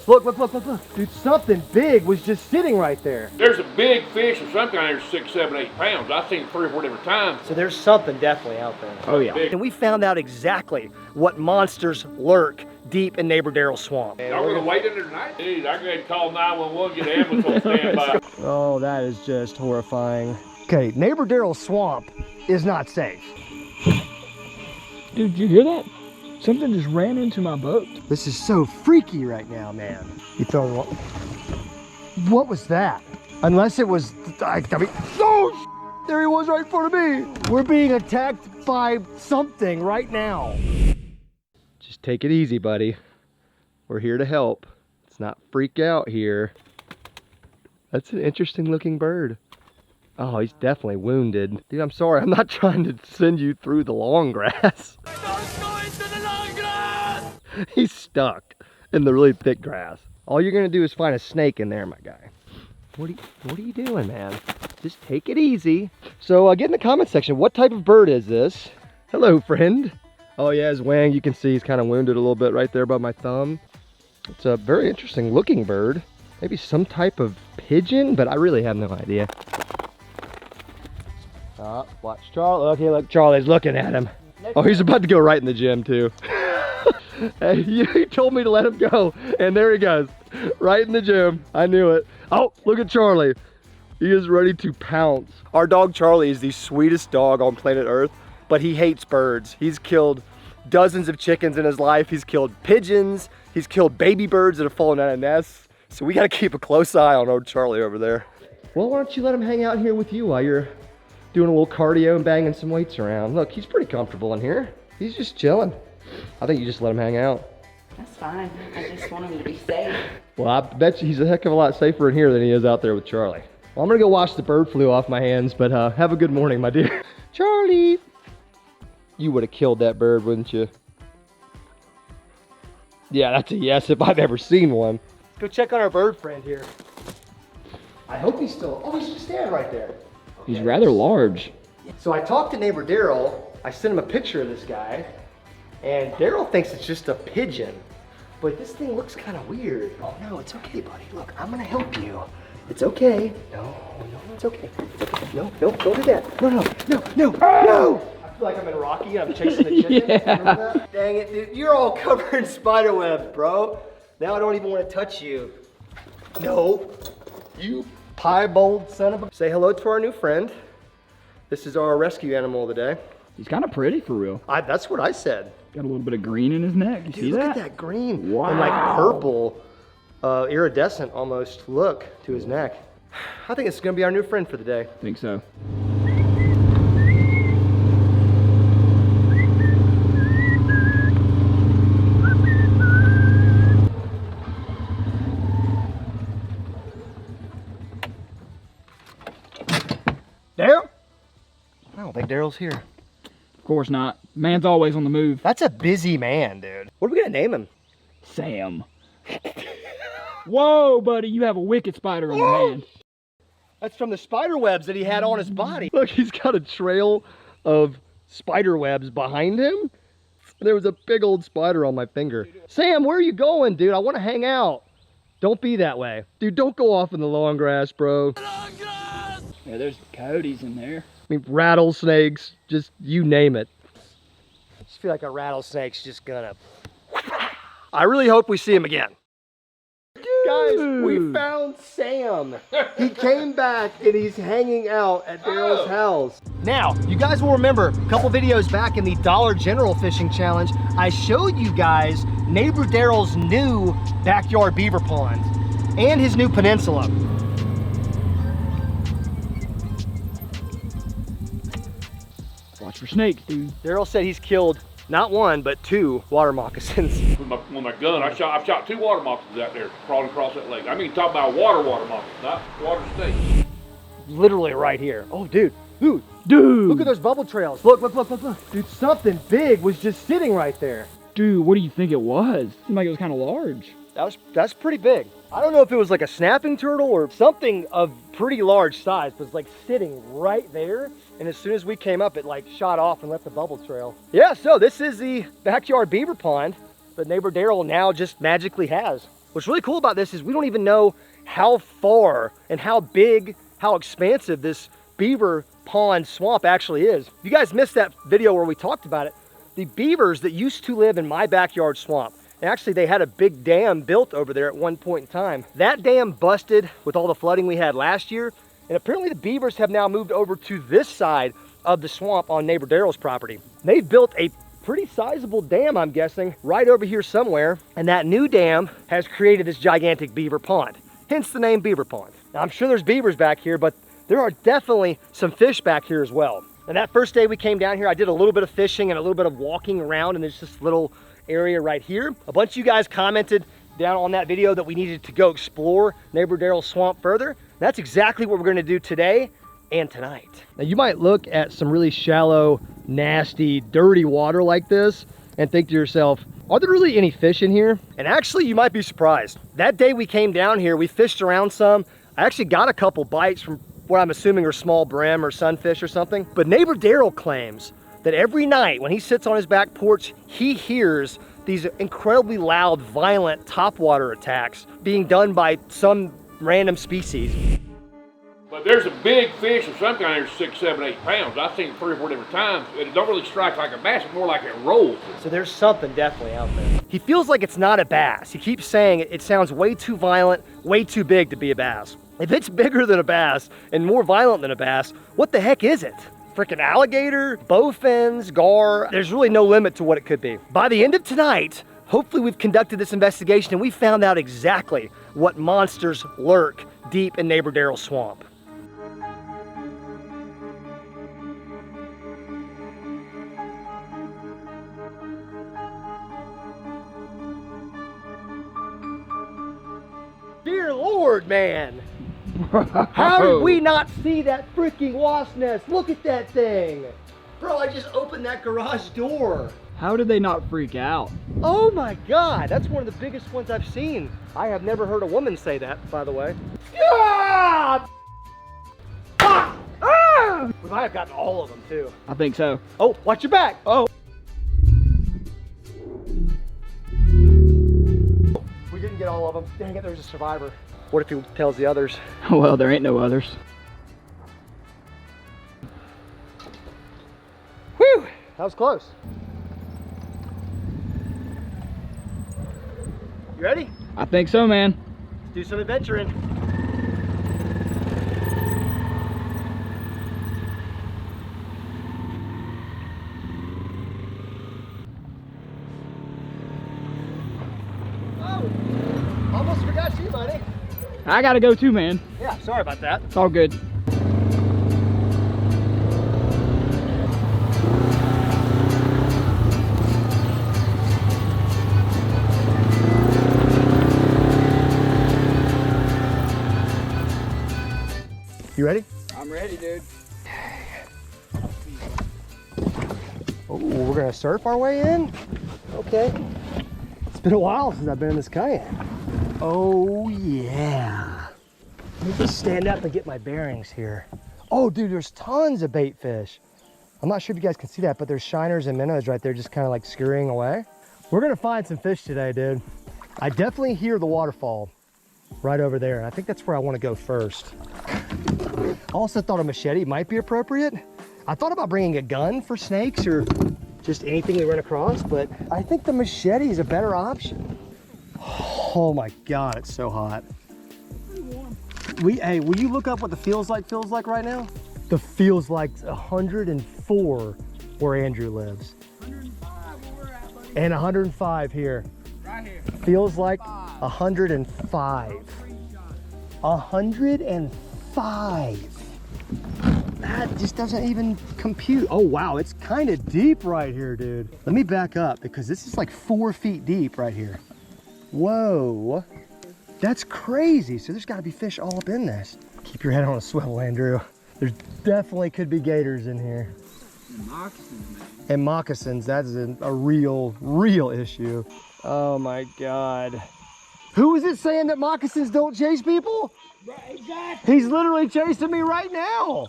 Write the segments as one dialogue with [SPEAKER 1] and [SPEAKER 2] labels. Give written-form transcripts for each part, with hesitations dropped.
[SPEAKER 1] Look, look, look, look, look. Dude, something big was just sitting right there.
[SPEAKER 2] There's a big fish of some kind there's 6, 7, 8 pounds. I've seen 3 or 4 different times.
[SPEAKER 1] So there's something definitely out there.
[SPEAKER 3] Oh yeah.
[SPEAKER 1] And we found out exactly what monsters lurk deep in Neighbor Darrell's swamp.
[SPEAKER 2] Y'all gonna wait in there tonight? Dude, I can go ahead and call 911, get an ambulance on standby.
[SPEAKER 1] Oh, that is just horrifying. Okay, Neighbor Darrell's swamp is not safe.
[SPEAKER 3] Dude, did you hear that? Something just ran into my boat.
[SPEAKER 1] This is so freaky right now, man. You throwing what? What was that? Unless it was, I mean, oh, there he was right in front of me. We're being attacked by something right now. Just take it easy, buddy. We're here to help. Let's not freak out here. That's an interesting looking bird. Oh, he's definitely wounded. Dude, I'm sorry. I'm not trying to send you through the long grass. He's stuck in the really thick grass. All you're gonna do is find a snake in there, my guy. What are you doing, man? Just take it easy. So get in the comment section, what type of bird is this? Hello, friend. Oh yeah, his wing, you can see he's kind of wounded a little bit right there by my thumb. It's a very interesting looking bird. Maybe some type of pigeon, but I really have no idea. Watch Charlie. Okay, look, Charlie's looking at him. Oh, he's about to go right in the gym too. Hey, you told me to let him go, and there he goes, right in the gym. I knew it. Oh, look at Charlie. He is ready to pounce. Our dog Charlie is the sweetest dog on planet Earth, but he hates birds. He's killed dozens of chickens in his life. He's killed pigeons. He's killed baby birds that have fallen out of nests. So we gotta keep a close eye on old Charlie over there. Well, why don't you let him hang out here with you while you're doing a little cardio and banging some weights around. Look, he's pretty comfortable in here. He's just chilling. I think you just let him hang out.
[SPEAKER 4] That's fine. I just want him to be safe.
[SPEAKER 1] Well, I bet you he's a heck of a lot safer in here than he is out there with Charlie. Well, I'm gonna go wash the bird flu off my hands, but have a good morning, my dear. Charlie! You would have killed that bird, wouldn't you? Yeah, that's a yes if I've ever seen one. Let's go check on our bird friend here. I hope he's still, oh, he's just standing right there. Okay.
[SPEAKER 3] He's rather large.
[SPEAKER 1] So I talked to neighbor Daryl. I sent him a picture of this guy, and Daryl thinks it's just a pigeon, but this thing looks kind of weird. Oh no, it's okay, buddy. Look, I'm gonna help you. It's okay. No, it's okay. It's okay. No, don't do that. No. I feel like I'm in Rocky and I'm chasing the chicken.
[SPEAKER 3] Yeah.
[SPEAKER 1] Remember that? Dang it, dude. You're all covered in spider webs, bro. Now I don't even want to touch you. No. You piebald son of a... Say hello to our new friend. This is our rescue animal of the day.
[SPEAKER 3] He's kind of pretty for real.
[SPEAKER 1] That's what I said.
[SPEAKER 3] Got a little bit of green in his neck. You
[SPEAKER 1] Dude,
[SPEAKER 3] see
[SPEAKER 1] look
[SPEAKER 3] that?
[SPEAKER 1] at that green.
[SPEAKER 3] Wow.
[SPEAKER 1] And like purple, iridescent almost look to his neck. I think it's gonna be our new friend for the day.
[SPEAKER 3] I think so.
[SPEAKER 1] Daryl? I don't think Daryl's here.
[SPEAKER 3] Of course not. Man's always on the move.
[SPEAKER 1] That's a busy man, dude. What are we gonna name him?
[SPEAKER 3] Sam. Whoa, buddy, you have a wicked spider on your hand.
[SPEAKER 1] That's from the spider webs that he had on his body. Look, he's got a trail of spider webs behind him. There was a big old spider on my finger. Sam, where are you going, dude? I want to hang out. Don't be that way. Dude, don't go off in the long grass, bro.
[SPEAKER 3] Yeah, there's coyotes in there.
[SPEAKER 1] I mean, rattlesnakes, just you name it. I just feel like a rattlesnake's just gonna... I really hope we see him again. Guys, we found Sam. He came back and he's hanging out at Daryl's house. Now, you guys will remember a couple videos back in the Dollar General Fishing Challenge, I showed you guys neighbor Daryl's new backyard beaver pond and his new peninsula.
[SPEAKER 3] Watch for snakes, dude.
[SPEAKER 1] Daryl said he's killed not one, but 2 water moccasins.
[SPEAKER 2] With my gun, I've shot 2 water moccasins out there crawling across that lake. I mean, talk about water moccasins, not water snakes.
[SPEAKER 1] Literally right here. Oh, dude. Dude. Look at those bubble trails. Look. Dude, something big was just sitting right there.
[SPEAKER 3] Dude, what do you think it was? Seemed like it was kind of large.
[SPEAKER 1] That's pretty big. I don't know if it was like a snapping turtle or something of pretty large size, but it's like sitting right there. And as soon as we came up, it like shot off and left the bubble trail. Yeah, so this is the backyard beaver pond that neighbor Daryl now just magically has. What's really cool about this is we don't even know how far and how big, how expansive this beaver pond swamp actually is. If you guys missed that video where we talked about it, the beavers that used to live in my backyard swamp, and actually they had a big dam built over there at one point in time. That dam busted with all the flooding we had last year, and apparently the beavers have now moved over to this side of the swamp on neighbor Daryl's property. They've built a pretty sizable dam, I'm guessing, right over here somewhere, and that new dam has created this gigantic beaver pond, hence the name Beaver Pond. Now, I'm sure there's beavers back here, but there are definitely some fish back here as well. And that first day we came down here, I did a little bit of fishing and a little bit of walking around, and there's this little area right here. A bunch of you guys commented down on that video that we needed to go explore neighbor Daryl's swamp further. That's exactly what we're gonna do today and tonight. Now you might look at some really shallow, nasty, dirty water like this and think to yourself, are there really any fish in here? And actually you might be surprised. That day we came down here, we fished around some. I actually got a couple bites from what I'm assuming are small brim or sunfish or something. But neighbor Daryl claims that every night when he sits on his back porch, he hears these incredibly loud, violent topwater attacks being done by some random species.
[SPEAKER 2] But there's a big fish of some kind that's 6, 7, 8 pounds. I've seen it 3 or 4 different times. It don't really strike like a bass, it's more like it rolls.
[SPEAKER 1] So there's something definitely out there. He feels like it's not a bass. He keeps saying it sounds way too violent, way too big to be a bass. If it's bigger than a bass and more violent than a bass, what the heck is it? Freaking alligator, bowfins, gar, there's really no limit to what it could be. By the end of tonight, hopefully we've conducted this investigation and we found out exactly what monsters lurk deep in neighbor Daryl's swamp. Dear Lord, man. How did we not see that freaking wasp nest? Look at that thing. Bro, I just opened that garage door.
[SPEAKER 3] How did they not freak out?
[SPEAKER 1] Oh my God, that's one of the biggest ones I've seen. I have never heard a woman say that, by the way. Ah! Ah! Ah! We might have gotten all of them too.
[SPEAKER 3] I think so.
[SPEAKER 1] Oh, watch your back. Oh. We didn't get all of them. Dang it, there's a survivor. What if he tells the others?
[SPEAKER 3] Well, there ain't no others.
[SPEAKER 1] Whew, that was close. You ready?
[SPEAKER 3] I think so, man.
[SPEAKER 1] Let's do some adventuring. Oh, almost forgot you, buddy.
[SPEAKER 3] I gotta go too, man.
[SPEAKER 1] Yeah, sorry about that.
[SPEAKER 3] It's all good.
[SPEAKER 1] You ready?
[SPEAKER 3] I'm ready, dude.
[SPEAKER 1] Oh, we're gonna surf our way in? Okay. It's been a while since I've been in this kayak. Oh yeah. Let me just stand up and get my bearings here. Oh dude, there's tons of bait fish. I'm not sure if you guys can see that, but there's shiners and minnows right there just kind of like scurrying away. We're gonna find some fish today, dude. I definitely hear the waterfall right over there. And I think that's where I wanna go first. Also thought a machete might be appropriate. I thought about bringing a gun for snakes or just anything we run across, but I think the machete is a better option. Oh my God, it's so hot. Hey, will you look up what the feels like right now? The feels like 104 where Andrew lives.
[SPEAKER 3] 105 where we're at, buddy.
[SPEAKER 1] And 105 here.
[SPEAKER 3] Right here.
[SPEAKER 1] Feels like 105. 105. That just doesn't even compute. Oh wow, it's kind of deep right here, dude. Let me back up because this is like 4 feet deep right here. Whoa, that's crazy. So there's gotta be fish all up in this. Keep your head on a swivel, Andrew. There definitely could be gators in here.
[SPEAKER 3] And moccasins, man.
[SPEAKER 1] And moccasins, that is a real issue. Oh my God. Who is it saying that moccasins don't chase people?
[SPEAKER 3] Right, exactly.
[SPEAKER 1] He's literally chasing me right now.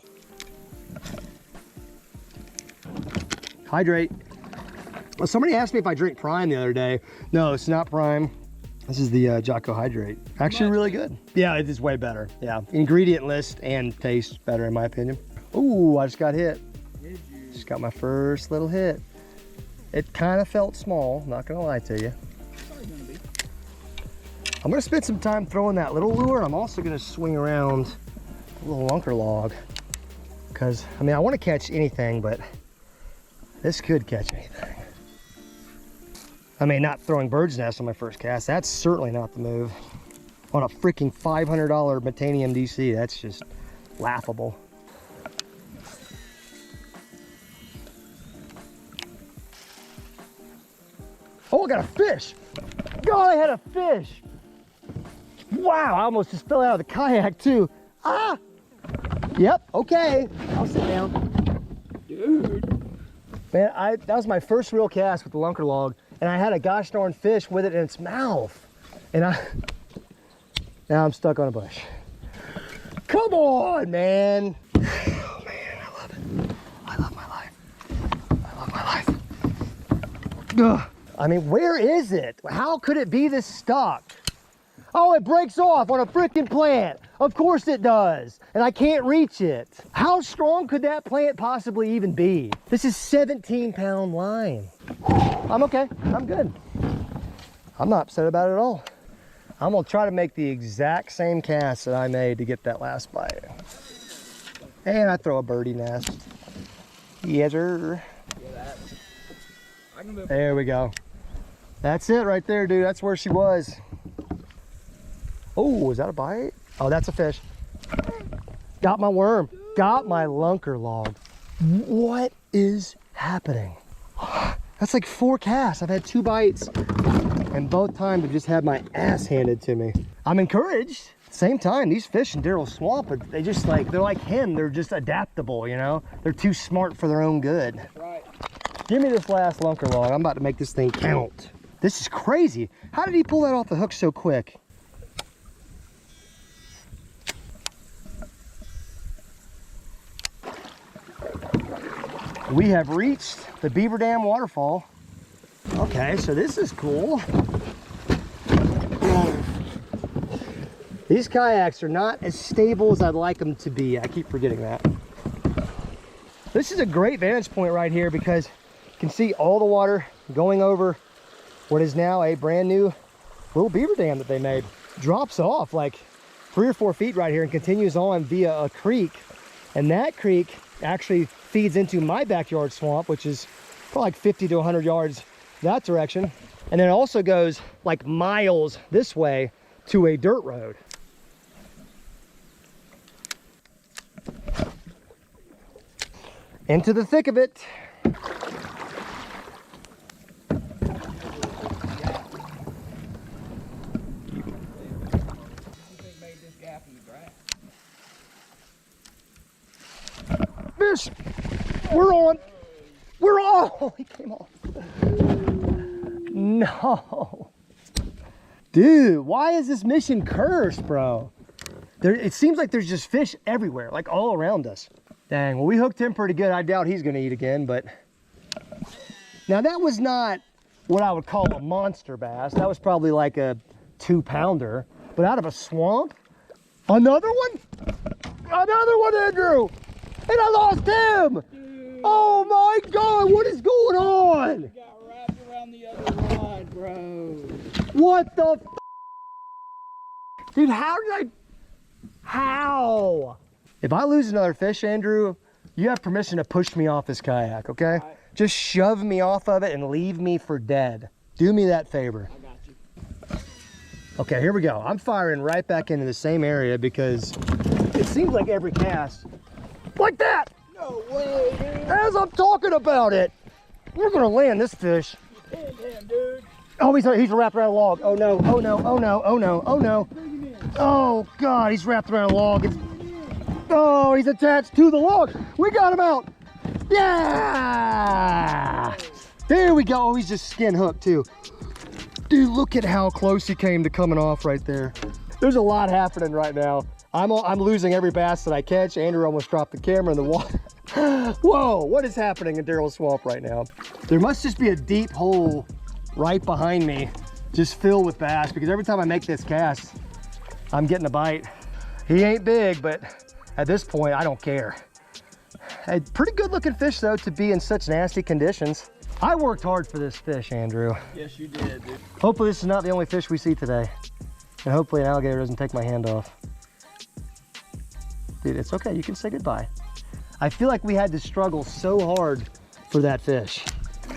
[SPEAKER 1] Hydrate. Well, somebody asked me if I drink Prime the other day. No, it's not Prime. This is the Jocko Hydrate. Actually really good. Yeah, it is way better. Yeah, ingredient list and taste better in my opinion. Ooh, I just got hit. Just got my first little hit. It kind of felt small, not gonna lie to you. I'm gonna spend some time throwing that little lure. I'm also gonna swing around a little lunker log. Cause, I mean, I wanna catch anything, but this could catch anything. I mean, not throwing bird's nest on my first cast. That's certainly not the move. On a freaking $500 Metanium DC, that's just laughable. Oh, I got a fish. God, I had a fish. Wow, I almost just fell out of the kayak too. Ah! Yep, okay. I'll sit down.
[SPEAKER 3] Dude.
[SPEAKER 1] Man, that was my first real cast with the lunker log, and I had a gosh darn fish with it in its mouth. And now I'm stuck on a bush. Come on, man. Oh man, I love it. I love my life. I love my life. Ugh. I mean, where is it? How could it be this stuck? Oh, it breaks off on a freaking plant. Of course it does. And I can't reach it. How strong could that plant possibly even be? This is 17-pound line. I'm okay. I'm good. I'm not upset about it at all. I'm gonna try to make the exact same cast that I made to get that last bite. And I throw a birdie nest. Yes, sir. There we go. That's it right there, dude. That's where she was. Oh, is that a bite? Oh, that's a fish. Got my worm. Got my lunker log. What is happening? That's like 4 casts. I've had 2 bites. And both times I've just had my ass handed to me. I'm encouraged. Same time, these fish in Darrell's swamp, they just like, they're like him. They're just adaptable, you know? They're too smart for their own good.
[SPEAKER 3] Right.
[SPEAKER 1] Give me this last lunker log. I'm about to make this thing count. This is crazy. How did he pull that off the hook so quick? We have reached the Beaver Dam waterfall. Okay, so this is cool. These kayaks are not as stable as I'd like them to be. I keep forgetting that. This is a great vantage point right here because you can see all the water going over what is now a brand new little beaver dam that they made. Drops off like 3 or 4 feet right here and continues on via a creek. And that creek actually feeds into my backyard swamp, which is probably like 50 to 100 yards that direction. And then it also goes like miles this way to a dirt road. Into the thick of it. Fish! We're on! We're on! Oh, he came off. No. Dude, why is this mission cursed, bro? It seems like there's just fish everywhere, like all around us. Dang, well, we hooked him pretty good. I doubt he's gonna eat again, but. Now that was not what I would call a monster bass. That was probably like a 2-pounder, but out of a swamp? Another one? Another one, Andrew! And I lost him!
[SPEAKER 3] Dude.
[SPEAKER 1] Oh my God, what is going on?
[SPEAKER 3] Got wrapped around the other rod, bro.
[SPEAKER 1] What the f? Dude, how did I? How? If I lose another fish, Andrew, you have permission to push me off this kayak, okay?
[SPEAKER 3] Right.
[SPEAKER 1] Just shove me off of it and leave me for dead. Do me that favor.
[SPEAKER 3] I got you.
[SPEAKER 1] Okay, here we go. I'm firing right back into the same area because it seems like every cast, like that,
[SPEAKER 3] No way, dude.
[SPEAKER 1] as I'm talking about it, we're gonna land this fish.
[SPEAKER 3] Hit him, dude.
[SPEAKER 1] Oh, he's wrapped around a log. Oh no, oh no, oh no, oh no, oh no.
[SPEAKER 3] Bring him in.
[SPEAKER 1] Oh God, he's wrapped around a log. Oh, he's attached to the log. We got him out. Yeah! There we go. Oh, he's just skin hooked too. Dude, look at how close he came to coming off right there. There's a lot happening right now. I'm losing every bass that I catch. Andrew almost dropped the camera in the water. Whoa, what is happening in Darrell's swamp right now? There must just be a deep hole right behind me just filled with bass, because every time I make this cast, I'm getting a bite. He ain't big, but at this point, I don't care. A pretty good looking fish though, to be in such nasty conditions. I worked hard for this fish, Andrew.
[SPEAKER 3] Yes, you did, dude.
[SPEAKER 1] Hopefully this is not the only fish we see today. And hopefully an alligator doesn't take my hand off. Dude, it's okay, you can say goodbye. I feel like we had to struggle so hard for that fish.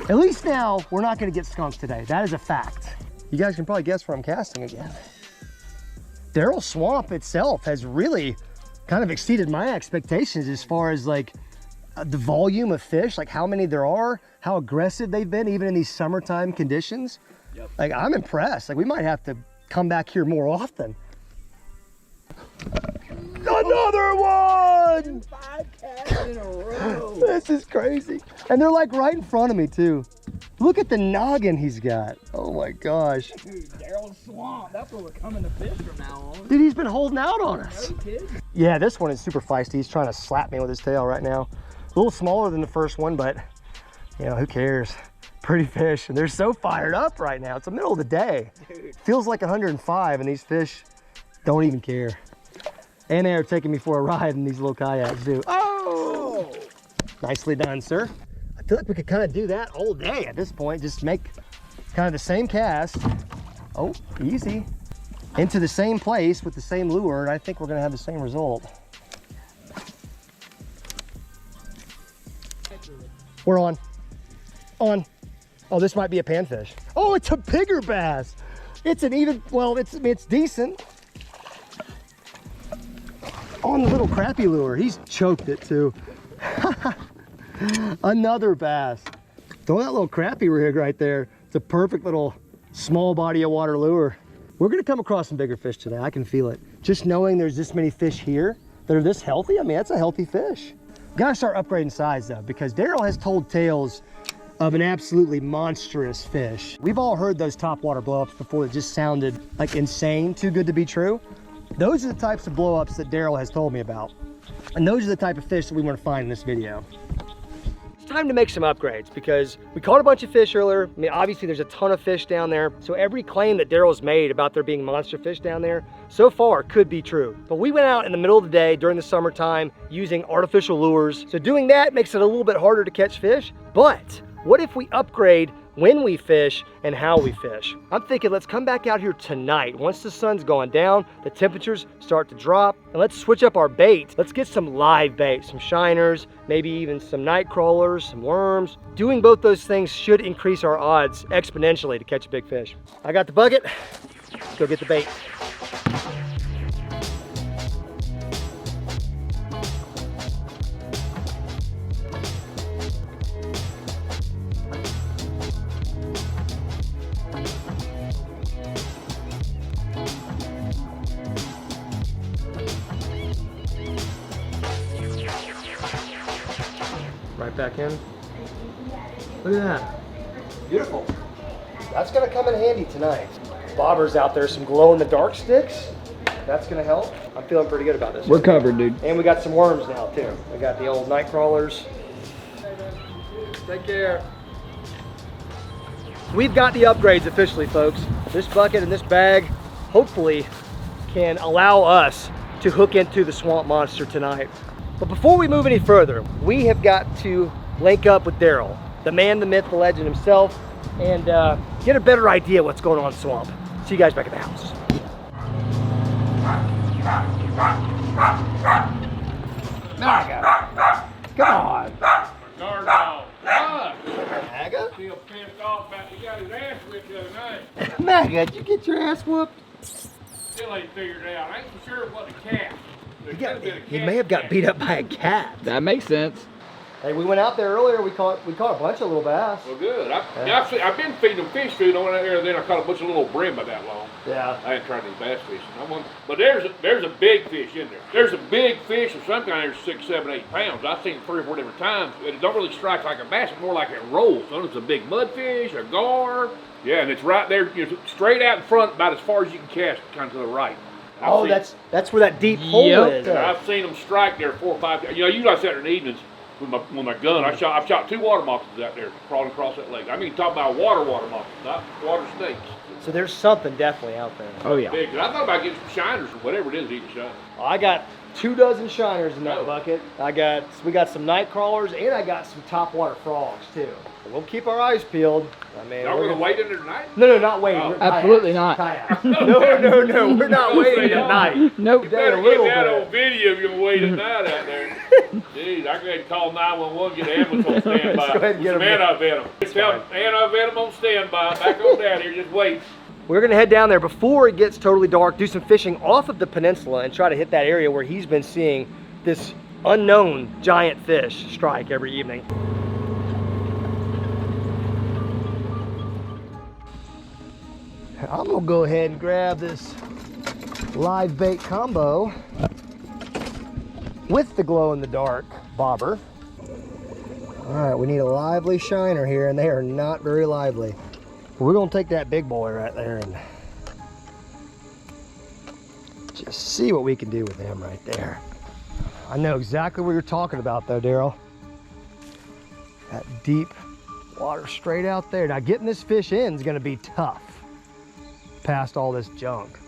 [SPEAKER 1] At least now, we're not gonna get skunked today. That is a fact. You guys can probably guess where I'm casting again. Darrell Swamp itself has really kind of exceeded my expectations as far as like the volume of fish, like how many there are, how aggressive they've been, even in these summertime conditions.
[SPEAKER 3] Yep.
[SPEAKER 1] Like, I'm impressed. Like, we might have to come back here more often. Another one!
[SPEAKER 3] 5 casts in a row.
[SPEAKER 1] This is crazy. And they're like right in front of me too. Look at the noggin he's got. Oh my gosh.
[SPEAKER 3] Dude, Darrell Swamp. That's where we're coming to fish from now on.
[SPEAKER 1] Dude, he's been holding out on us.
[SPEAKER 3] No kidding.
[SPEAKER 1] Yeah, this one is super feisty. He's trying to slap me with his tail right now. A little smaller than the first one, but you know, who cares? Pretty fish, and they're so fired up right now. It's the middle of the day.
[SPEAKER 3] Dude.
[SPEAKER 1] Feels like 105, and these fish don't even care. And they are taking me for a ride in these little kayaks, too. Oh! Nicely done, sir. I feel like we could kind of do that all day at this point. Just make kind of the same cast. Oh, easy. Into the same place with the same lure, and I think we're gonna have the same result. We're on. On. Oh, this might be a panfish. Oh, it's a bigger bass. It's an even, well, it's decent. On the little crappie lure. He's choked it too. Another bass. Throw that little crappie rig right there. It's a perfect little small body of water lure. We're gonna come across some bigger fish today. I can feel it. Just knowing there's this many fish here that are this healthy, I mean, that's a healthy fish. Gotta start upgrading size though, because Darrell has told tales of an absolutely monstrous fish. We've all heard those topwater blowups before that just sounded like insane, too good to be true. Those are the types of blowups that Darrell has told me about. And those are the type of fish that we want to find in this video. It's time to make some upgrades because we caught a bunch of fish earlier. I mean, obviously there's a ton of fish down there. So every claim that Darrell's made about there being monster fish down there so far could be true. But we went out in the middle of the day during the summertime using artificial lures. So doing that makes it a little bit harder to catch fish. But what if we upgrade when we fish and how we fish? I'm thinking let's come back out here tonight. Once the sun's gone down, the temperatures start to drop, and let's switch up our bait. Let's get some live bait, some shiners, maybe even some night crawlers, some worms. Doing both those things should increase our odds exponentially to catch a big fish. I got the bucket, let's go get the bait. Right back in. Look at that. Beautiful. That's gonna come in handy tonight. Bobbers out there, some glow in the dark sticks. That's gonna help. I'm feeling pretty good about this.
[SPEAKER 3] We're covered, dude.
[SPEAKER 1] And we got some worms now too. We got the old night crawlers. Take care. We've got the upgrades officially, folks. This bucket and this bag hopefully can allow us to hook into the swamp monster tonight. But before we move any further, we have got to link up with Daryl, the man, the myth, the legend himself, and get a better idea what's going on in the swamp. See you guys back at the house.
[SPEAKER 3] Naga. Come on.
[SPEAKER 2] Guard dog. What?
[SPEAKER 1] Maga?
[SPEAKER 2] Still pissed off about he got his ass whipped the other night.
[SPEAKER 1] Maga, did you get your ass whooped?
[SPEAKER 2] Still ain't figured it out. I ain't so sure it wasn't a cat.
[SPEAKER 1] He may have got beat up by a cat.
[SPEAKER 3] That makes sense.
[SPEAKER 1] Hey, we went out there earlier. We caught a bunch of little bass.
[SPEAKER 2] Well, good. I've been feeding them fish food. I went out there and then I caught a bunch of little brim by that long.
[SPEAKER 1] Yeah.
[SPEAKER 2] I ain't tried any bass fishing. But there's a big fish in there. There's a big fish of some kind that's 6, 7, 8 pounds. I've seen it 3 or 4 different times. It don't really strike like a bass. It's more like it rolls. So it's a big mudfish, a gar. Yeah, and it's right there, straight out in front, about as far as you can cast, kind of to the right.
[SPEAKER 1] That's where that deep hole is.
[SPEAKER 2] I've seen them strike there 4 or 5 times. Usually I sit there in the evenings with my gun. I've shot 2 water moccasins out there crawling across that lake. I mean, talk about water moccasins, not water snakes.
[SPEAKER 1] So there's something definitely out there.
[SPEAKER 3] Oh yeah.
[SPEAKER 2] Big. I thought about getting some shiners or whatever it is to eat a shiner.
[SPEAKER 1] I got 2 dozen shiners in that bucket. We got some night crawlers, and I got some topwater frogs too. We'll keep our eyes peeled. I mean,
[SPEAKER 2] Y'all gonna wait in there tonight?
[SPEAKER 1] No, not waiting.
[SPEAKER 2] Oh.
[SPEAKER 3] Absolutely not.
[SPEAKER 1] Kayak. No, we're not waiting at night.
[SPEAKER 3] Nope.
[SPEAKER 2] You better
[SPEAKER 1] a little
[SPEAKER 2] get that
[SPEAKER 1] bit.
[SPEAKER 2] on video if you're gonna wait at night out there. Jeez, I go ahead and call 911, get an ambulance on standby.
[SPEAKER 1] Let's go ahead and get
[SPEAKER 2] Some
[SPEAKER 1] them.
[SPEAKER 2] anti-venom. Tell them anti-venom on standby. Back on down here, just wait.
[SPEAKER 1] We're gonna head down there before it gets totally dark, do some fishing off of the peninsula, and try to hit that area where he's been seeing this unknown giant fish strike every evening. I'm gonna go ahead and grab this live bait combo with the glow-in-the-dark bobber. All right, we need a lively shiner here, and they are not very lively. We're gonna take that big boy right there and just see what we can do with him right there. I know exactly what you're talking about though, Daryl. That deep water straight out there. Now getting this fish in is gonna be tough past all this junk.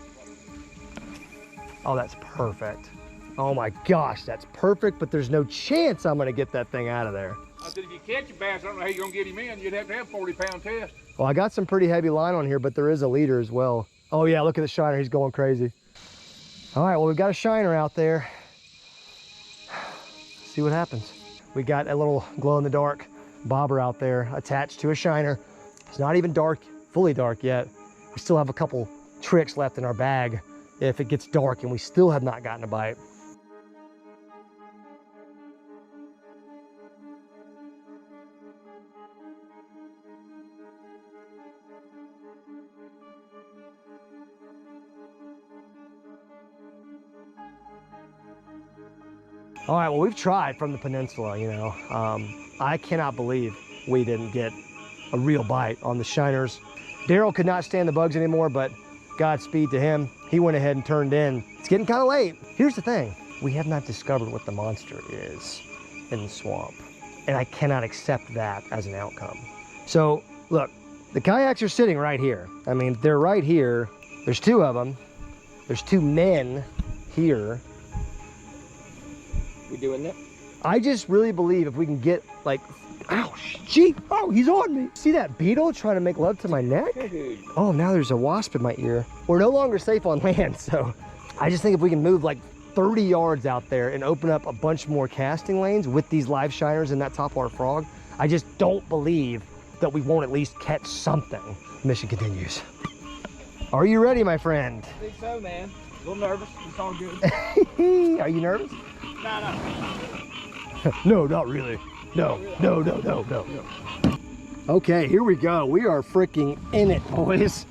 [SPEAKER 1] Oh, that's perfect. Oh my gosh, that's perfect, but there's no chance I'm gonna get that thing out of there.
[SPEAKER 2] I said, if you catch a bass, I don't know how you're gonna get him in. You'd have to have a 40-pound test.
[SPEAKER 1] Well, I got some pretty heavy line on here, but there is a leader as well. Oh yeah, look at the shiner, he's going crazy. All right, well, we've got a shiner out there. See what happens. We got a little glow-in-the-dark bobber out there attached to a shiner. It's not even dark, fully dark yet. We still have a couple tricks left in our bag if it gets dark and we still have not gotten a bite. All right, well, we've tried from the peninsula, you know. I cannot believe we didn't get a real bite on the shiners. Daryl could not stand the bugs anymore, but Godspeed to him. He went ahead and turned in. It's getting kind of late. Here's the thing. We have not discovered what the monster is in the swamp, and I cannot accept that as an outcome. So, look, the kayaks are sitting right here. I mean, they're right here. There's 2 of them. There's 2 men here.
[SPEAKER 3] We doing that?
[SPEAKER 1] I just really believe if we can get like, ow, gee, oh, he's on me. See that beetle trying to make love to my neck?
[SPEAKER 3] Dude.
[SPEAKER 1] Oh, now there's a wasp in my ear. We're no longer safe on land, so I just think if we can move like 30 yards out there and open up a bunch more casting lanes with these live shiners and that topwater frog, I just don't believe that we won't at least catch something. Mission continues. Are you ready, my friend?
[SPEAKER 3] I think so, man. A little nervous. It's all good.
[SPEAKER 1] Are you nervous?
[SPEAKER 3] No.
[SPEAKER 1] No, not really. No. Okay, here we go. We are freaking in it, boys.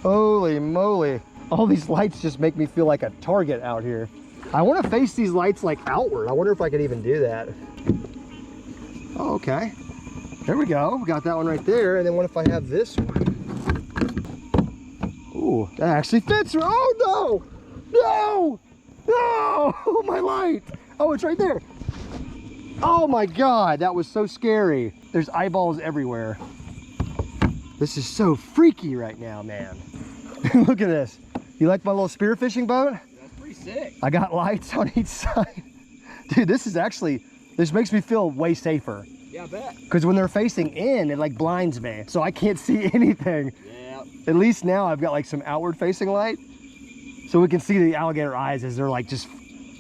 [SPEAKER 1] Holy moly. All these lights just make me feel like a target out here. I want to face these lights like outward. I wonder if I could even do that. Oh, okay. There we go. We got that one right there. And then what if I have this one? Ooh, that actually fits. Oh, no. No. No. Oh, my light. Oh, it's right there. Oh my God, that was so scary. There's eyeballs everywhere. This is so freaky right now, man. Look at this. You like my little spearfishing boat?
[SPEAKER 3] That's pretty sick.
[SPEAKER 1] I got lights on each side. Dude, this makes me feel way safer.
[SPEAKER 3] Yeah, I bet.
[SPEAKER 1] Because when they're facing in, it like blinds me. So I can't see anything.
[SPEAKER 3] Yeah.
[SPEAKER 1] At least now I've got like some outward facing light. So we can see the alligator eyes as they're like just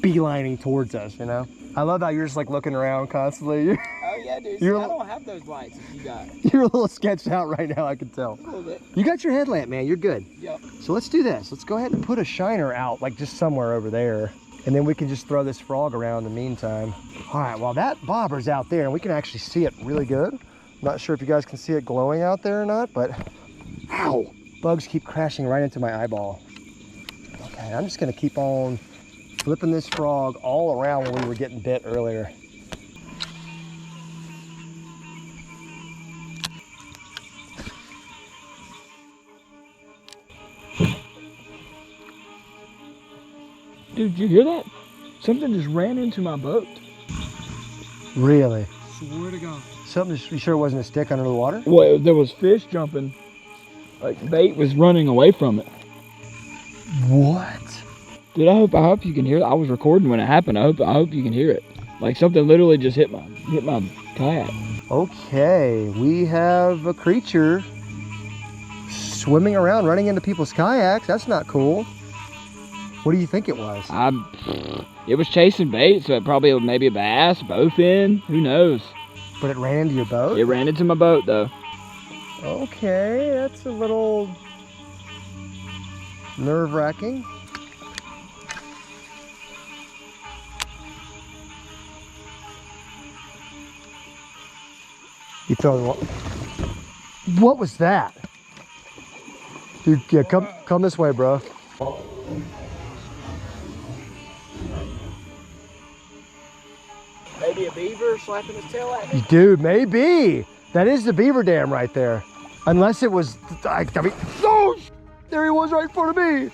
[SPEAKER 1] beelining towards us, you know? I love how you're just like looking around constantly.
[SPEAKER 3] Oh yeah, dude. See, I don't have those lights that you got.
[SPEAKER 1] You're a little sketched out right now, I can tell.
[SPEAKER 3] A little bit.
[SPEAKER 1] You got your headlamp, man. You're good.
[SPEAKER 3] Yep.
[SPEAKER 1] So let's do this. Let's go ahead and put a shiner out, like just somewhere over there. And then we can just throw this frog around in the meantime. All right, well, that bobber's out there and we can actually see it really good. I'm not sure if you guys can see it glowing out there or not, but ow, bugs keep crashing right into my eyeball. Okay, I'm just gonna keep on flipping this frog all around when we were getting bit earlier.
[SPEAKER 3] Dude, did you hear that? Something just ran into my boat.
[SPEAKER 1] Really?
[SPEAKER 3] Swear to God.
[SPEAKER 1] Something, you sure it wasn't a stick under the water?
[SPEAKER 3] Well, there was fish jumping Like bait was running away from it.
[SPEAKER 1] What?
[SPEAKER 3] Dude, I hope you can hear it. I was recording when it happened. I hope you can hear it. Like something literally just hit my kayak.
[SPEAKER 1] Okay, we have a creature swimming around, running into people's kayaks. That's not cool. What do you think it was?
[SPEAKER 3] It was chasing bait, so it probably was maybe a bass, bowfin. Who knows?
[SPEAKER 1] But it ran into your boat?
[SPEAKER 3] It ran into my boat though.
[SPEAKER 1] Okay, that's a little nerve-wracking. You tell me what was that? Dude, yeah, come this way, bro.
[SPEAKER 3] Maybe a beaver slapping his tail at me?
[SPEAKER 1] Dude, maybe. That is the beaver dam right there. Unless it was, I mean, oh, there he was right in front of me.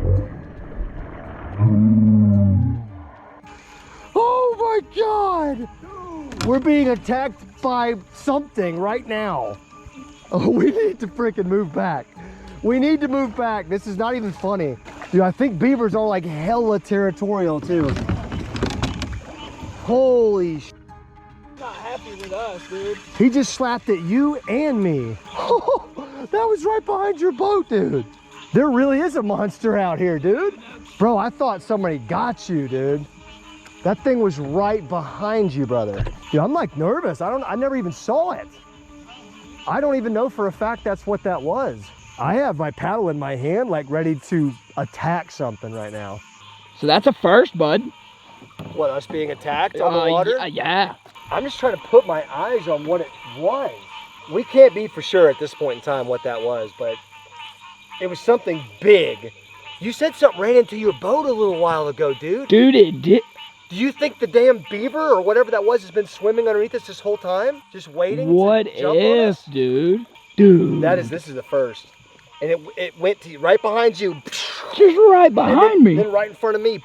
[SPEAKER 1] Oh my God. We're being attacked by something right now. Oh, we need to freaking move back. We need to move back. This is not even funny. Dude, I think beavers are like hella territorial too. Holy sh**.
[SPEAKER 3] Not happy with us, dude.
[SPEAKER 1] He just slapped at you and me. That was right behind your boat, dude. There really is a monster out here, dude. Bro, I thought somebody got you, dude. That thing was right behind you, brother. Dude, I'm like nervous. I never even saw it. I don't even know for a fact that's what that was. I have my paddle in my hand, like ready to attack something right now.
[SPEAKER 3] So that's a first, bud.
[SPEAKER 1] What, us being attacked on the water?
[SPEAKER 3] Yeah.
[SPEAKER 1] I'm just trying to put my eyes on what it was. We can't be for sure at this point in time what that was, but it was something big. You said something ran into your boat a little while ago, dude.
[SPEAKER 3] Dude, it did.
[SPEAKER 1] Do you think the damn beaver or whatever that was has been swimming underneath us this whole time? Just waiting
[SPEAKER 3] What
[SPEAKER 1] to jump on
[SPEAKER 3] if,
[SPEAKER 1] us?
[SPEAKER 3] dude? Dude.
[SPEAKER 1] This is the first. And it went to right behind you.
[SPEAKER 3] Just right behind me.
[SPEAKER 1] Then right in front of me.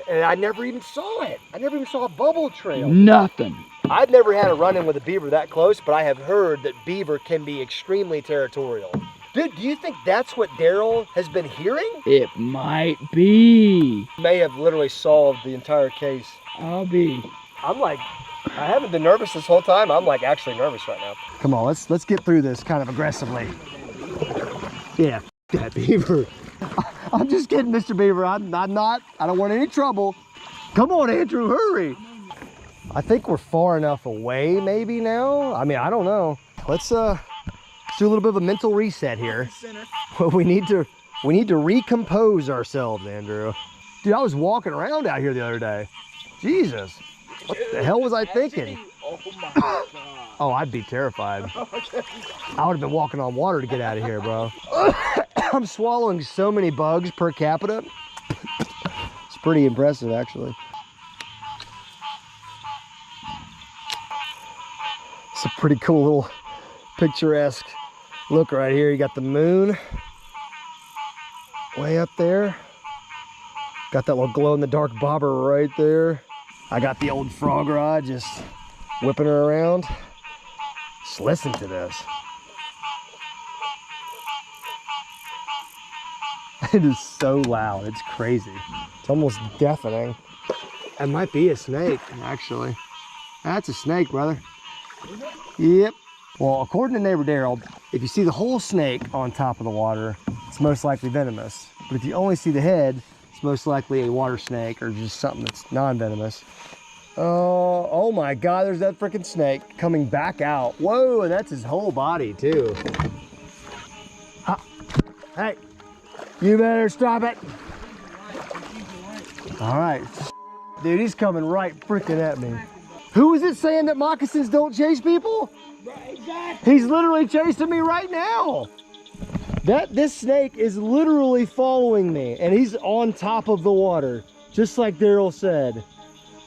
[SPEAKER 1] And I never even saw it. I never even saw a bubble trail.
[SPEAKER 3] Nothing.
[SPEAKER 1] I've never had a run-in with a beaver that close, but I have heard that beaver can be extremely territorial. Dude, do you think that's what Daryl has been hearing?
[SPEAKER 3] It might be.
[SPEAKER 1] May have literally solved the entire case.
[SPEAKER 3] I'll be.
[SPEAKER 1] I'm like, I haven't been nervous this whole time. I'm like actually nervous right now. Come on, let's get through this kind of aggressively. Yeah, that beaver. I'm just kidding, Mr. Beaver. I'm not. I don't want any trouble. Come on, Andrew, hurry. I think we're far enough away maybe now. I mean, I don't know. Let's do a little bit of a mental reset here. We need to recompose ourselves, Andrew. Dude, I was walking around out here the other day. Jesus, what the hell was I thinking?
[SPEAKER 3] Oh my God.
[SPEAKER 1] Oh, I'd be terrified. I would have been walking on water to get out of here, bro. I'm swallowing so many bugs per capita. It's pretty impressive, actually. It's a pretty cool little picturesque look right here. You got the moon way up there. Got that little glow-in-the-dark bobber right there. I got the old frog rod just whipping her around. Just listen to this. It is so loud, it's crazy. It's almost deafening. That might be a snake, actually. That's a snake, brother. Yep. Well, according to neighbor Daryl, if you see the whole snake on top of the water, it's most likely venomous. But if you only see the head, it's most likely a water snake or just something that's non-venomous. Oh my God, there's that freaking snake coming back out. Whoa, and that's his whole body too. Hey, you better stop it. All right, dude, he's coming right freaking at me. Who is it saying that moccasins don't chase people? Exactly. He's literally chasing me right now. This snake is literally following me and he's on top of the water, just like Daryl said.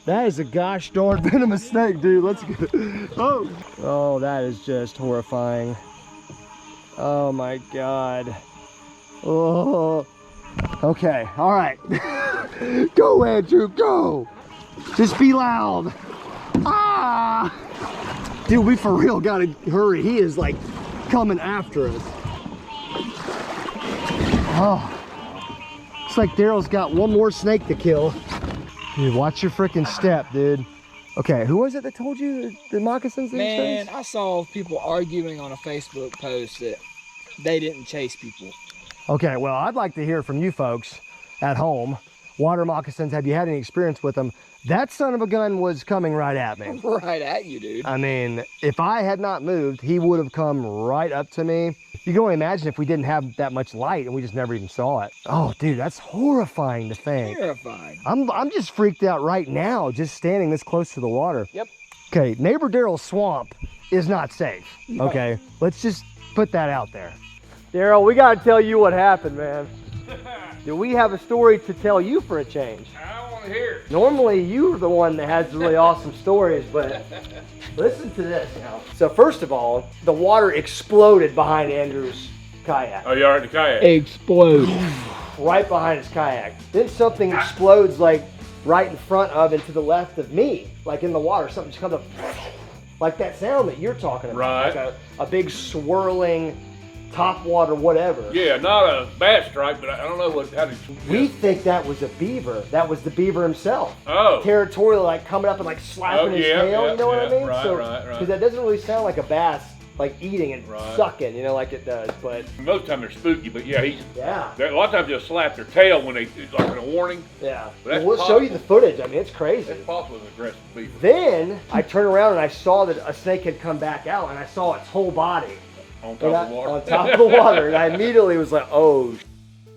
[SPEAKER 1] That is a gosh darn venomous snake, dude. Let's get it. Oh, that is just horrifying. Oh my God. Oh. Okay, all right. Go, Andrew, go. Just be loud. Ah! Dude, we for real gotta hurry. He is like coming after us. Oh, looks like Daryl's got one more snake to kill. Dude, watch your freaking step, dude. Okay, who was it that told you the moccasins didn't chase?
[SPEAKER 3] Man, I saw people arguing on a Facebook post that they didn't chase people.
[SPEAKER 1] Okay, well, I'd like to hear from you folks at home. Water moccasins, have you had any experience with them? That son of a gun was coming right at me.
[SPEAKER 3] Right at you, dude.
[SPEAKER 1] I mean, if I had not moved, he would have come right up to me. You can only imagine if we didn't have that much light and we just never even saw it. Oh, dude, that's horrifying to think.
[SPEAKER 3] Terrifying.
[SPEAKER 1] I'm just freaked out right now, just standing this close to the water.
[SPEAKER 3] Yep.
[SPEAKER 1] Okay, neighbor Darrell's swamp is not safe.
[SPEAKER 3] No.
[SPEAKER 1] Okay, let's just put that out there. Daryl, we gotta tell you what happened, man. Do we have a story to tell you for a change?
[SPEAKER 2] I want to hear it.
[SPEAKER 1] Normally, you're the one that has the really awesome stories, but listen to this now. So first of all, the water exploded behind Andrew's kayak.
[SPEAKER 2] Oh, you all right, the kayak?
[SPEAKER 3] Explode.
[SPEAKER 1] Right behind his kayak. Then something explodes like right in front of and to the left of me, like in the water. Something just comes up, like that sound that you're talking about.
[SPEAKER 2] Right.
[SPEAKER 1] Like a big swirling top water, whatever.
[SPEAKER 2] Yeah, not a bass strike, but I don't know how to.
[SPEAKER 1] We think that was a beaver. That was the beaver himself.
[SPEAKER 2] Oh.
[SPEAKER 1] Territorial, like coming up and like slapping his tail, you know what I mean?
[SPEAKER 2] Right,
[SPEAKER 1] so,
[SPEAKER 2] right.
[SPEAKER 1] because that doesn't really sound like a bass, like eating and
[SPEAKER 2] Right.
[SPEAKER 1] sucking, you know, like it does. But
[SPEAKER 2] Most of the time they're spooky, but yeah,
[SPEAKER 1] yeah,
[SPEAKER 2] a lot of times they'll slap their tail when they, like a warning.
[SPEAKER 1] yeah.
[SPEAKER 2] But that's
[SPEAKER 1] We'll show you the footage. I mean, it's crazy.
[SPEAKER 2] It's possible it's an aggressive beaver.
[SPEAKER 1] Then I turned around and I saw that a snake had come back out, and I saw its whole body
[SPEAKER 2] On top of the water.
[SPEAKER 1] on top of the water, and I immediately was like, "Oh!"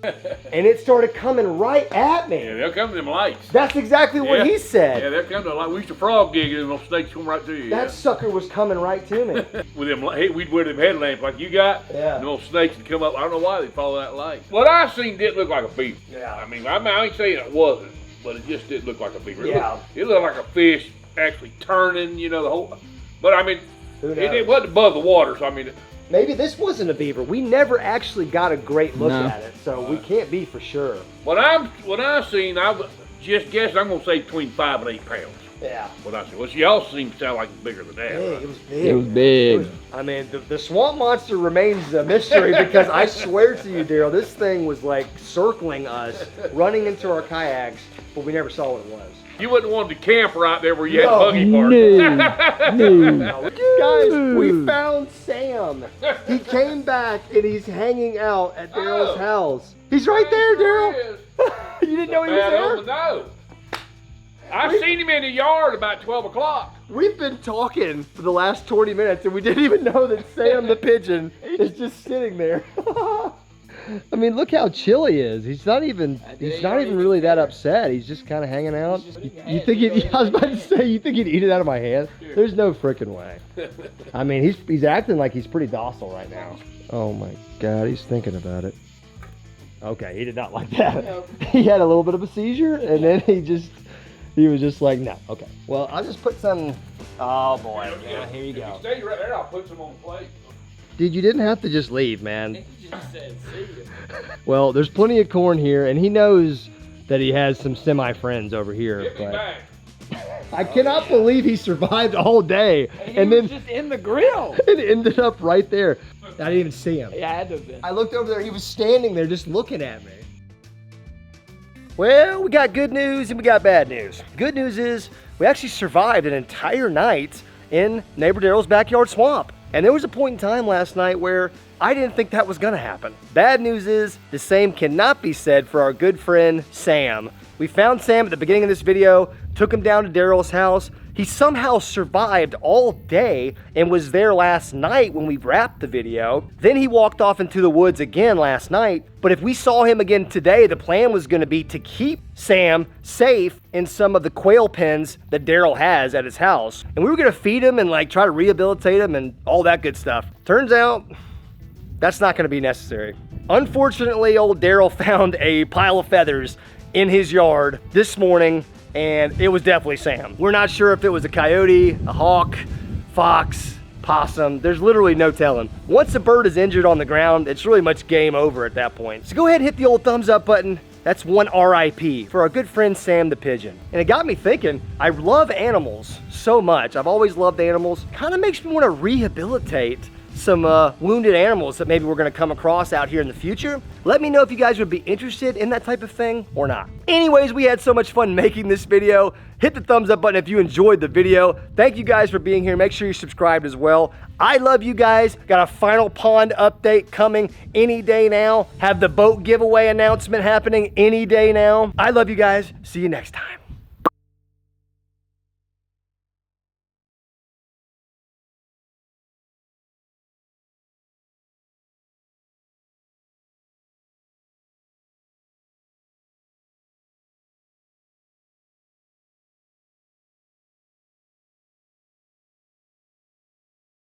[SPEAKER 1] And it started coming right at me.
[SPEAKER 2] Yeah, they'll come to them lights.
[SPEAKER 1] That's exactly what
[SPEAKER 2] Yeah.
[SPEAKER 1] he said.
[SPEAKER 2] Yeah, they'll come to like we used to frog dig and those snakes come right to you.
[SPEAKER 1] That sucker was coming right to me.
[SPEAKER 2] With them, we'd wear them headlamps like you got.
[SPEAKER 1] Yeah.
[SPEAKER 2] And those snakes would come up. I don't know why they follow that light. What I seen didn't look like a beaver.
[SPEAKER 1] Yeah.
[SPEAKER 2] I ain't saying it wasn't, but it just didn't look like a beaver.
[SPEAKER 1] Yeah.
[SPEAKER 2] It looked like a fish actually turning, you know, the whole. But I mean,
[SPEAKER 1] Who knows?
[SPEAKER 2] it wasn't above the water, so I mean.
[SPEAKER 1] Maybe this wasn't a beaver. We never actually got a great look
[SPEAKER 3] No.
[SPEAKER 1] at it, so we can't be for sure.
[SPEAKER 2] What I seen, I was just guessing. I'm gonna say between 5 and 8 pounds.
[SPEAKER 1] Yeah.
[SPEAKER 2] What I seen. Well, y'all seem to sound like it's bigger than that.
[SPEAKER 1] Big.
[SPEAKER 2] Right?
[SPEAKER 1] It was big.
[SPEAKER 3] It was big.
[SPEAKER 1] I mean, the swamp monster remains a mystery because I swear to you, Daryl, this thing was like circling us, running into our kayaks, but we never saw what it was.
[SPEAKER 2] You wouldn't want to camp right there where you had
[SPEAKER 1] No.
[SPEAKER 2] buggy park.
[SPEAKER 3] No.
[SPEAKER 1] Guys, we found Sam. He came back and he's hanging out at Daryl's
[SPEAKER 2] Oh.
[SPEAKER 1] house. He's right there, Daryl. You didn't know he was
[SPEAKER 2] Bad
[SPEAKER 1] there?
[SPEAKER 2] on the nose. I seen him in the yard about 12 o'clock.
[SPEAKER 1] We've been talking for the last 20 minutes and we didn't even know that Sam the pigeon is just sitting there. I mean, look how chill he is. He's not even really that upset. He's just kind of hanging out. You think I was about to say, you think he'd eat it out of my hand? There's no freaking way. I mean, he's acting like he's pretty docile right now. Oh my God, he's thinking about it. Okay, he did not like that. He had a little bit of a seizure and then he was just like, no. Okay. Well, I'll just put some. Oh boy. Yeah, here you
[SPEAKER 2] If you
[SPEAKER 1] go.
[SPEAKER 2] stay right there, I'll put some on the plate.
[SPEAKER 1] Dude, you didn't have to just leave, man. Well, there's plenty of corn here, and he knows that he has some semi-friends over here.
[SPEAKER 2] Get me
[SPEAKER 1] But
[SPEAKER 2] back.
[SPEAKER 1] I cannot believe he survived all day, and then
[SPEAKER 3] just in the grill.
[SPEAKER 1] it ended up right there. I didn't even see him.
[SPEAKER 3] Yeah, I had to have been.
[SPEAKER 1] I looked over there, he was standing there just looking at me. Well, we got good news and we got bad news. Good news is we actually survived an entire night in neighbor Daryl's backyard swamp. And there was a point in time last night where I didn't think that was gonna happen. Bad news is the same cannot be said for our good friend, Sam. We found Sam at the beginning of this video, took him down to Daryl's house. He somehow survived all day and was there last night when we wrapped the video. Then he walked off into the woods again last night. But if we saw him again today, the plan was gonna be to keep Sam safe in some of the quail pens that Daryl has at his house. And we were gonna feed him and like try to rehabilitate him and all that good stuff. Turns out, that's not gonna be necessary. Unfortunately, old Daryl found a pile of feathers in his yard this morning, and it was definitely Sam. We're not sure if it was a coyote, a hawk, fox, possum. There's literally no telling. Once a bird is injured on the ground, it's really much game over at that point. So go ahead and hit the old thumbs up button. That's one RIP for our good friend Sam the pigeon. And it got me thinking, I love animals so much. I've always loved animals. Kind of makes me want to rehabilitate some wounded animals that maybe we're gonna come across out here in the future. Let me know if you guys would be interested in that type of thing or not. Anyways, we had so much fun making this video. Hit the thumbs up button if you enjoyed the video. Thank you guys for being here. Make sure you're subscribed as well. I love you guys. Got a final pond update coming any day now. Have the boat giveaway announcement happening any day now. I love you guys. See you next time.